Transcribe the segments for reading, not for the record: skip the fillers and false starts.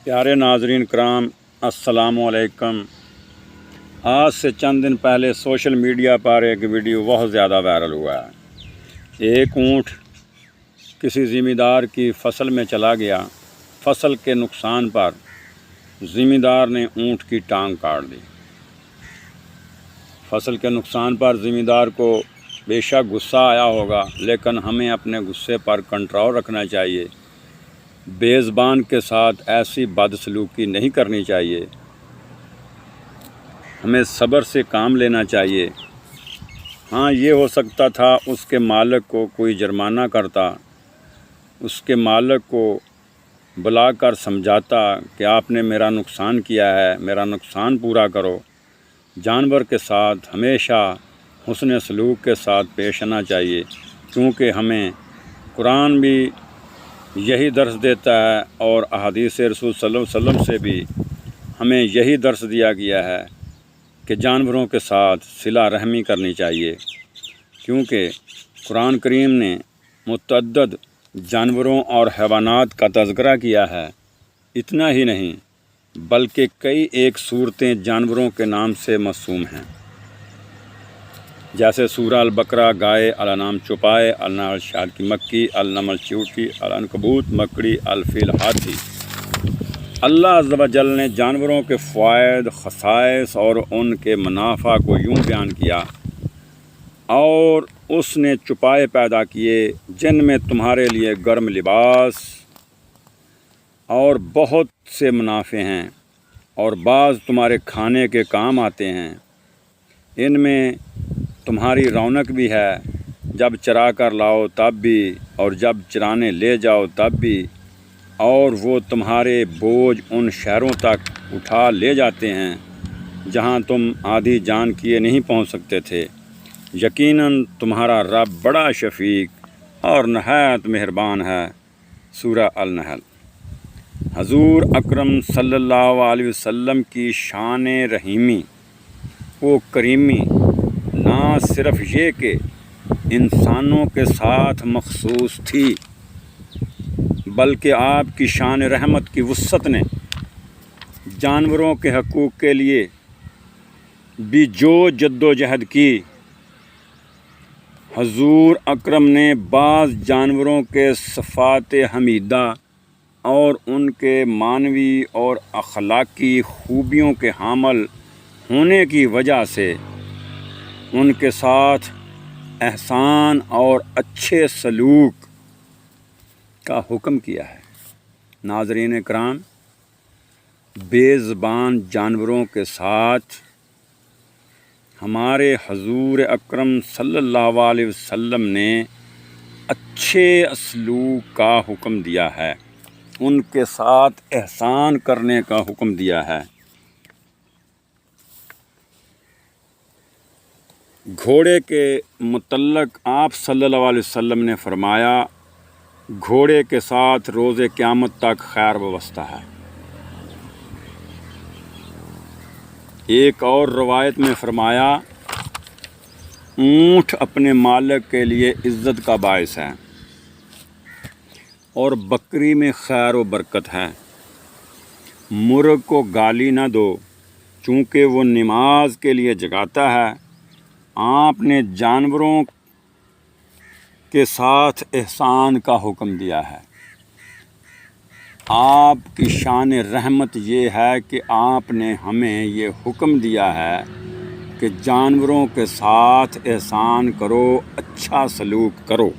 پیارے ناظرین کرام، السلام علیکم۔ آج سے چند دن پہلے سوشل میڈیا پر ایک ویڈیو بہت زیادہ وائرل ہوا ہے۔ ایک اونٹ کسی ذمہ دار کی فصل میں چلا گیا۔ فصل کے نقصان پر ذمہ دار نے اونٹ کی ٹانگ کاٹ دی۔ فصل کے نقصان پر ذمہ دار کو بے شک غصہ آیا ہوگا، لیکن ہمیں اپنے غصے پر کنٹرول رکھنا چاہیے۔ بے زبان کے ساتھ ایسی بدسلوکی نہیں کرنی چاہیے۔ ہمیں صبر سے کام لینا چاہیے۔ ہاں، یہ ہو سکتا تھا اس کے مالک کو کوئی جرمانہ کرتا، اس کے مالک کو بلا کر سمجھاتا کہ آپ نے میرا نقصان کیا ہے، میرا نقصان پورا کرو۔ جانور کے ساتھ ہمیشہ حسن سلوک کے ساتھ پیش آنا چاہیے، کیونکہ ہمیں قرآن بھی یہی درس دیتا ہے اور احادیث رسول صلی اللہ علیہ وسلم سے بھی ہمیں یہی درس دیا گیا ہے کہ جانوروں کے ساتھ صلہ رحمی کرنی چاہیے، کیونکہ قرآن کریم نے متعدد جانوروں اور حیوانات کا تذکرہ کیا ہے۔ اتنا ہی نہیں بلکہ کئی ایک صورتیں جانوروں کے نام سے موسوم ہیں، جیسے سورہ البقرہ گائے، الانعام چوپائے، النحل شہد کی مکھی، النمل چیونٹی، العنکبوت مکڑی، الفیل ہاتھی۔ اللہ عز و جل نے جانوروں کے فوائد، خصائص اور ان کے منافع کو یوں بیان کیا، اور اس نے چوپائے پیدا کیے جن میں تمہارے لیے گرم لباس اور بہت سے منافع ہیں، اور بعض تمہارے کھانے کے کام آتے ہیں۔ ان میں تمہاری رونق بھی ہے، جب چرا کر لاؤ تب بھی، اور جب چرانے لے جاؤ تب بھی، اور وہ تمہارے بوجھ ان شہروں تک اٹھا لے جاتے ہیں جہاں تم آدھی جان کیے نہیں پہنچ سکتے تھے۔ یقیناً تمہارا رب بڑا شفیق اور نہایت مہربان ہے۔ سورہ النحل۔ حضور اکرم صلی اللہ علیہ وسلم کی شان رحیمی و کریمی نہ صرف یہ کہ انسانوں کے ساتھ مخصوص تھی، بلکہ آپ کی شان رحمت کی وسعت نے جانوروں کے حقوق کے لیے بھی جو جد و جہد کی۔ حضور اکرم نے بعض جانوروں کے صفات حمیدہ اور ان کے معنوی اور اخلاقی خوبیوں کے حامل ہونے کی وجہ سے ان کے ساتھ احسان اور اچھے سلوک کا حکم کیا ہے۔ ناظرین کرام، بے زبان جانوروں کے ساتھ ہمارے حضور اکرم صلی اللہ علیہ وسلم نے اچھے سلوک کا حکم دیا ہے، ان کے ساتھ احسان کرنے کا حکم دیا ہے۔ گھوڑے کے متعلق آپ صلی اللہ علیہ وسلم نے فرمایا، گھوڑے کے ساتھ روز قیامت تک خیر وابستہ ہے۔ ایک اور روایت میں فرمایا، اونٹ اپنے مالک کے لیے عزت کا باعث ہے، اور بکری میں خیر و برکت ہے۔ مرغ کو گالی نہ دو، چونکہ وہ نماز کے لیے جگاتا ہے۔ آپ نے جانوروں کے ساتھ احسان کا حکم دیا ہے۔ آپ کی شان رحمت یہ ہے کہ آپ نے ہمیں یہ حکم دیا ہے کہ جانوروں کے ساتھ احسان کرو، اچھا سلوک کرو۔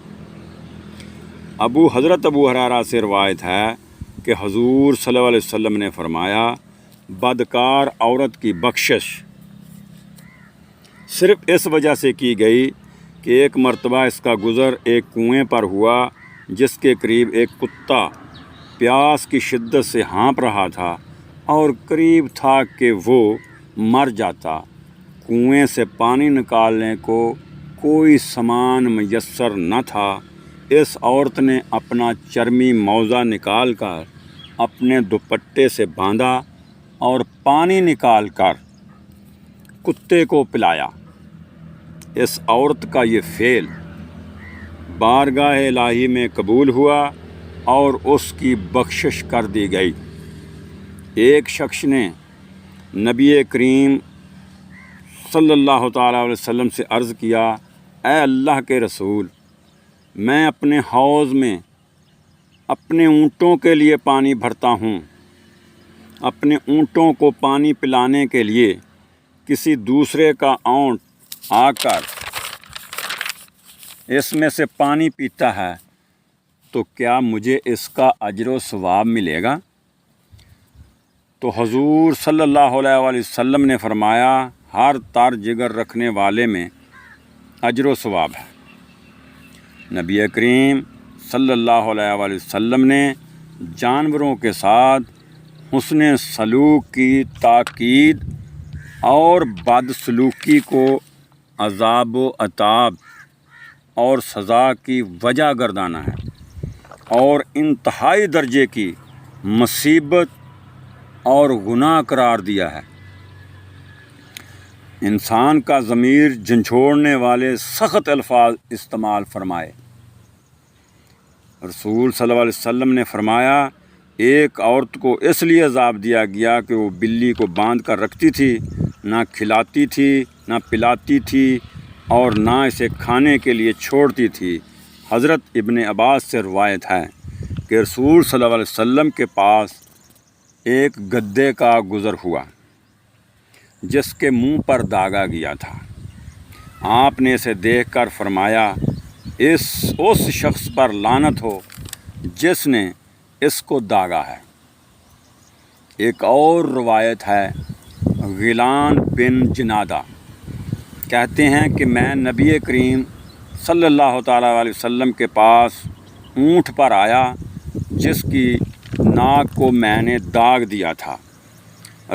حضرت ابو ہریرہ سے روایت ہے کہ حضور صلی اللہ علیہ وسلم نے فرمایا، بدکار عورت کی بخشش صرف اس وجہ سے کی گئی کہ ایک مرتبہ اس کا گزر ایک کنویں پر ہوا جس کے قریب ایک کتا پیاس کی شدت سے ہانپ رہا تھا اور قریب تھا کہ وہ مر جاتا۔ کنویں سے پانی نکالنے کو کوئی سامان میسر نہ تھا۔ اس عورت نے اپنا چرمی موزہ نکال کر اپنے دوپٹے سے باندھا اور پانی نکال کر کتے کو پلایا۔ اس عورت کا یہ فعل بارگاہ الہی میں قبول ہوا اور اس کی بخشش کر دی گئی۔ ایک شخص نے نبی کریم صلی اللہ تعالیٰ علیہ وسلم سے عرض کیا، اے اللہ کے رسول، میں اپنے حوض میں اپنے اونٹوں کے لیے پانی بھرتا ہوں، اپنے اونٹوں کو پانی پلانے کے لیے کسی دوسرے کا اونٹ آ کر اس میں سے پانی پیتا ہے تو کیا مجھے اس کا اجر و ثواب ملے گا؟ تو حضور صلی اللہ علیہ وآلہ وسلم نے فرمایا، ہر تر جگر رکھنے والے میں اجر و ثواب ہے۔ نبی کریم صلی اللہ علیہ وآلہ وسلم نے جانوروں کے ساتھ حسن سلوک کی تاکید اور بدسلوکی کو عذاب و عطاب اور سزا کی وجہ گردانا ہے اور انتہائی درجے کی مصیبت اور گناہ قرار دیا ہے۔ انسان کا ضمیر جھنجھوڑنے والے سخت الفاظ استعمال فرمائے۔ رسول صلی اللہ علیہ وسلم نے فرمایا، ایک عورت کو اس لیے عذاب دیا گیا کہ وہ بلی کو باندھ کر رکھتی تھی، نہ کھلاتی تھی نہ پلاتی تھی اور نہ اسے کھانے کے لیے چھوڑتی تھی۔ حضرت ابن عباس سے روایت ہے کہ رسول صلی اللہ علیہ وسلم کے پاس ایک گدھے کا گزر ہوا جس کے منہ پر داغا گیا تھا۔ آپ نے اسے دیکھ کر فرمایا، اس شخص پر لعنت ہو جس نے اس کو داغا ہے۔ ایک اور روایت ہے، غیلان بن جنادہ کہتے ہیں کہ میں نبی کریم صلی اللہ تعالیٰ علیہ وسلم کے پاس اونٹ پر آیا جس کی ناک کو میں نے داغ دیا تھا۔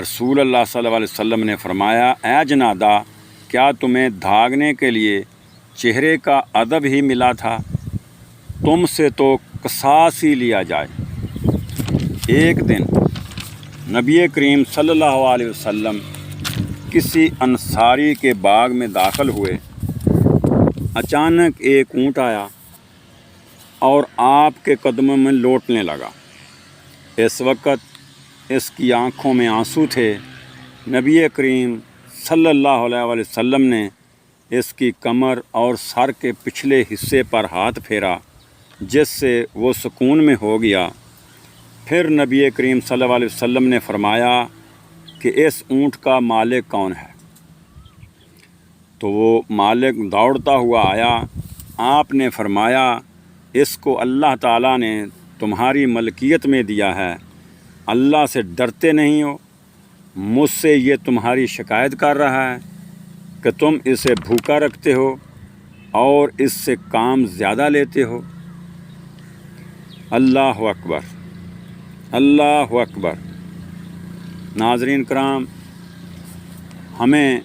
رسول اللہ صلی اللہ علیہ وسلم نے فرمایا، اے جنادہ، کیا تمہیں داغنے کے لیے چہرے کا ادب ہی ملا تھا؟ تم سے تو قصاص ہی لیا جائے۔ ایک دن نبی کریم صلی اللہ علیہ وسلم کسی انصاری کے باغ میں داخل ہوئے۔ اچانک ایک اونٹ آیا اور آپ کے قدموں میں لوٹنے لگا۔ اس وقت اس کی آنکھوں میں آنسو تھے۔ نبی کریم صلی اللہ علیہ وآلہ وسلم نے اس کی کمر اور سر کے پچھلے حصے پر ہاتھ پھیرا جس سے وہ سکون میں ہو گیا۔ پھر نبی کریم صلی اللہ علیہ وسلم نے فرمایا کہ اس اونٹ کا مالک کون ہے؟ تو وہ مالک دوڑتا ہوا آیا۔ آپ نے فرمایا، اس کو اللہ تعالیٰ نے تمہاری ملکیت میں دیا ہے۔ اللہ سے ڈرتے نہیں ہو؟ مجھ سے یہ تمہاری شکایت کر رہا ہے کہ تم اسے بھوکا رکھتے ہو اور اس سے کام زیادہ لیتے ہو۔ اللہ اکبر، اللہ اکبر۔ ناظرین کرام، ہمیں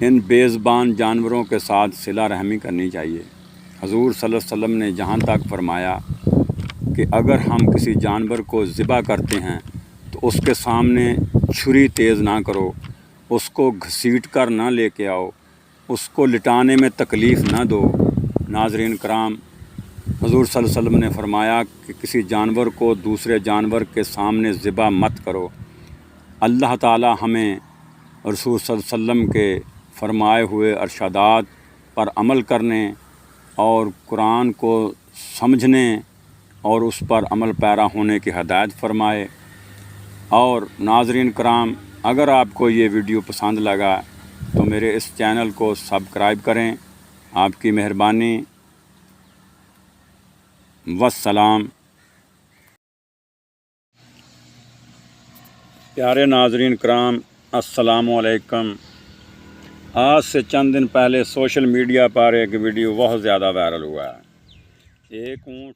ان بے زبان جانوروں کے ساتھ صلہ رحمی کرنی چاہیے۔ حضور صلی اللہ علیہ وسلم نے جہاں تک فرمایا کہ اگر ہم کسی جانور کو ذبح کرتے ہیں تو اس کے سامنے چھری تیز نہ کرو، اس کو گھسیٹ کر نہ لے کے آؤ، اس کو لٹانے میں تکلیف نہ دو۔ ناظرین کرام، حضور صلی اللہ علیہ وسلم نے فرمایا کہ کسی جانور کو دوسرے جانور کے سامنے ذبح مت کرو۔ اللہ تعالی ہمیں رسول صلی اللہ علیہ وسلم کے فرمائے ہوئے ارشادات پر عمل کرنے اور قرآن کو سمجھنے اور اس پر عمل پیرا ہونے کی ہدایت فرمائے۔ اور ناظرین کرام، اگر آپ کو یہ ویڈیو پسند لگا تو میرے اس چینل کو سبسکرائب کریں۔ آپ کی مہربانی۔ والسلام۔ پیارے ناظرین کرام، السلام علیکم۔ آج سے چند دن پہلے سوشل میڈیا پر ایک ویڈیو بہت زیادہ وائرل ہوا ہے۔ ایک اونٹ